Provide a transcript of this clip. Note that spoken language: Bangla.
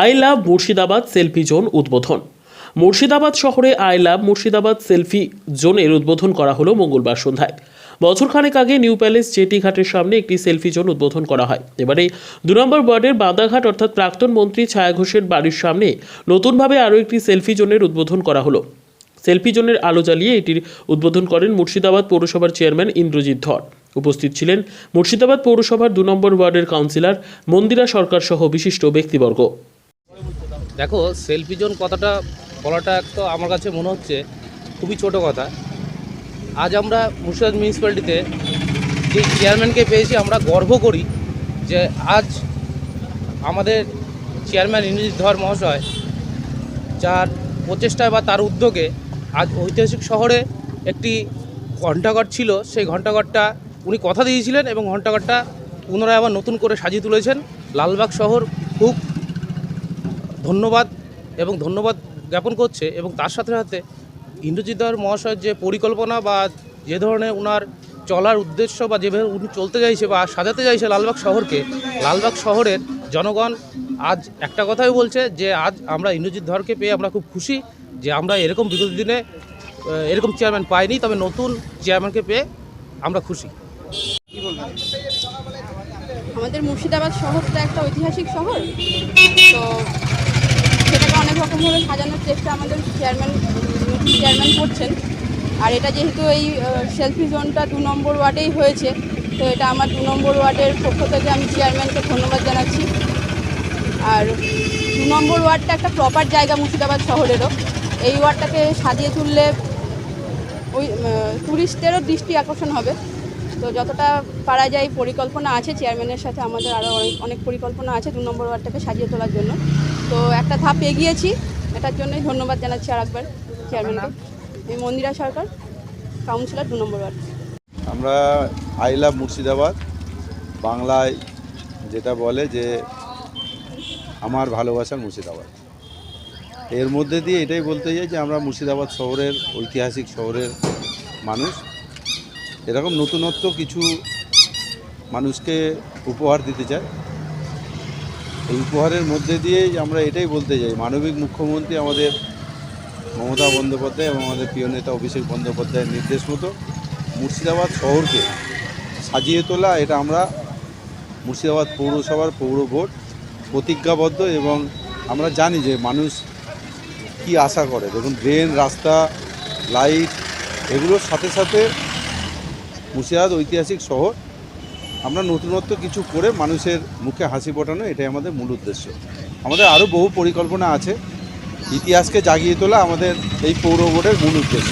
I love Murshidabad selfie zone উদ্বোধন। মুর্শিদাবাদ শহরে আই লাভ মুর্শিদাবাদ সেলফি জোনের উদ্বোধন করা হলো মঙ্গলবার সন্ধ্যায়। বছরখানেক আগে নিউ প্যালেস জেটি ঘাটের সামনে একটি সেলফি জোন উদ্বোধন করা হয়। এবারে 2 নম্বর ওয়ার্ডের বাদাঘাট অর্থাৎ প্রাক্তন মন্ত্রী ছায়া ঘোষের বাড়ির সামনে নতুনভাবে আরও একটি সেলফি জোনের উদ্বোধন করা হলো। সেলফি জোনের আলো জ্বালিয়ে এটির উদ্বোধন করেন মুর্শিদাবাদ পৌরসভার চেয়ারম্যান ইন্দ্রজিৎ ধর। উপস্থিত ছিলেন মুর্শিদাবাদ পৌরসভার 2 নম্বর ওয়ার্ডের কাউন্সিলর মন্দিরা সরকার সহ বিশিষ্ট ব্যক্তিবর্গ। দেখো, সেলফি জোন কথাটা বলাটা তো আমার কাছে মনে হচ্ছে খুবই ছোট কথা। আজ আমরা মুর্শিদাবাদ মিউনিসিপ্যালিটিতে যে চেয়ারম্যানকে পেয়েছি আমরা গর্ব করি যে আজ আমাদের চেয়ারম্যান ইন্দ্রজিৎ ধর মহাশয় যার প্রচেষ্টায় বা তার উদ্যোগে আজ ঐতিহাসিক শহরে একটি ঘণ্টাঘর ছিল, সেই ঘণ্টাঘরটা উনি কথা দিয়েছিলেন এবং ঘণ্টাঘরটা পুনরায় আবার নতুন করে সাজিয়ে তুলেছেন। লালবাগ শহর খুব ধন্যবাদ জ্ঞাপন করছে এবং তার সাথে সাথে ইন্দ্রজিৎ ধর মহাশয়ের যে পরিকল্পনা বা যে ধরনের ওনার চলার উদ্দেশ্য বা যেভাবে উনি চলতে চাইছে বা সাজাতে চাইছে লালবাগ শহরকে, লালবাগ শহরের জনগণ আজ একটা কথাই বলছে যে আজ আমরা ইন্দ্রজিৎ ধরকে পেয়ে আমরা খুব খুশি যে আমরা এরকম বিগত দিনে এরকম চেয়ারম্যান পাইনি, তবে নতুন চেয়ারম্যানকে পেয়ে আমরা খুশি। কী বলবেন? আমাদের মুর্শিদাবাদ শহরটা একটা ঐতিহাসিক শহর, তো সেটাকে অনেক রকমভাবে সাজানোর চেষ্টা আমাদের চেয়ারম্যান করছেন। আর এটা যেহেতু এই সেলফি জোনটা 2 নম্বর ওয়ার্ডেই হয়েছে, তো এটা আমার 2 নম্বর ওয়ার্ডের পক্ষ থেকে আমি চেয়ারম্যানকে ধন্যবাদ জানাচ্ছি। আর 2 নম্বর ওয়ার্ডটা একটা প্রপার জায়গা মুর্শিদাবাদ শহরেরও। এই ওয়ার্ডটাকে সাজিয়ে তুললে ওই ট্যুরিস্টেরও দৃষ্টি আকর্ষণ হবে। তো যতটা পারা যায় পরিকল্পনা আছে চেয়ারম্যানের সাথে, আমাদের আরও অনেক পরিকল্পনা আছে 2 নম্বর ওয়ার্ডটাকে সাজিয়ে তোলার জন্য। তো একটা ধাপ এগিয়েছি, এটার জন্যই ধন্যবাদ জানাচ্ছি আরেকবার চেয়ারম্যানকে। আমি মন্দিরা সরকার, কাউন্সিলর 2 নম্বর ওয়ার্ড। আমরা আই লাভ মুর্শিদাবাদ, বাংলায় যেটা বলে যে আমার ভালোবাসার মুর্শিদাবাদ, এর মধ্যে দিয়ে এটাই বলতে চাই যে আমরা মুর্শিদাবাদ শহরের ঐতিহাসিক শহরের মানুষ। এরকম নতুনত্ব কিছু মানুষকে উপহার দিতে চাই। এই উপহারের মধ্যে দিয়েই আমরা এটাই বলতে চাই, মানবিক মুখ্যমন্ত্রী আমাদের মমতা বন্দ্যোপাধ্যায় এবং আমাদের প্রিয় নেতা অভিষেক বন্দ্যোপাধ্যায়ের নির্দেশ মতো মুর্শিদাবাদ শহরকে সাজিয়ে তোলা, এটা আমরা মুর্শিদাবাদ পৌরসভার পৌর বোর্ড প্রতিজ্ঞাবদ্ধ এবং আমরা জানি যে মানুষ কি আশা করে। দেখুন, ড্রেন, রাস্তা, লাইট, এগুলোর সাথে সাথে মুর্শিদাবাদ ঐতিহাসিক শহর আমরা নতুনত্ব কিছু করে মানুষের মুখে হাসি ফোটানো, এটাই আমাদের মূল উদ্দেশ্য। আমাদের আরও বহু পরিকল্পনা আছে, ইতিহাসকে জাগিয়ে তোলা আমাদের এই পৌর বোর্ডের মূল উদ্দেশ্য।